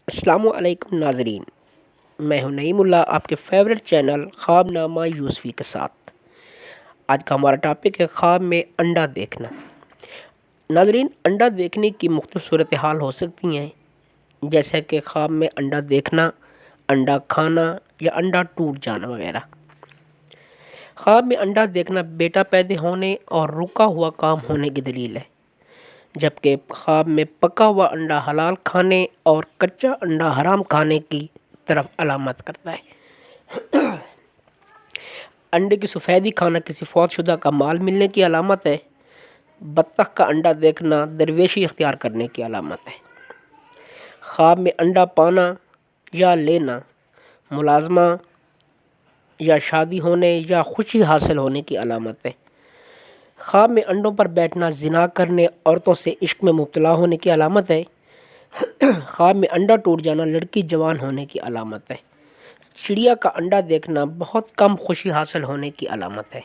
السلام علیکم ناظرین، میں ہوں نعیم اللہ، آپ کے فیوریٹ چینل خواب نامہ یوسفی کے ساتھ۔ آج کا ہمارا ٹاپک ہے خواب میں انڈا دیکھنا۔ ناظرین، انڈا دیکھنے کی مختلف صورتحال ہو سکتی ہیں، جیسے کہ خواب میں انڈا دیکھنا، انڈا کھانا یا انڈا ٹوٹ جانا وغیرہ۔ خواب میں انڈا دیکھنا بیٹا پیدا ہونے اور رکا ہوا کام ہونے کی دلیل ہے، جبکہ خواب میں پکا ہوا انڈا حلال کھانے اور کچا انڈا حرام کھانے کی طرف علامت کرتا ہے۔ انڈے کی سفیدی کھانا کسی فوت شدہ کا مال ملنے کی علامت ہے۔ بطخ کا انڈا دیکھنا درویشی اختیار کرنے کی علامت ہے۔ خواب میں انڈا پانا یا لینا ملازمہ یا شادی ہونے یا خوشی حاصل ہونے کی علامت ہے۔ خواب میں انڈوں پر بیٹھنا زنا کرنے، عورتوں سے عشق میں مبتلا ہونے کی علامت ہے۔ خواب میں انڈا ٹوٹ جانا لڑکی جوان ہونے کی علامت ہے۔ چڑیا کا انڈا دیکھنا بہت کم خوشی حاصل ہونے کی علامت ہے۔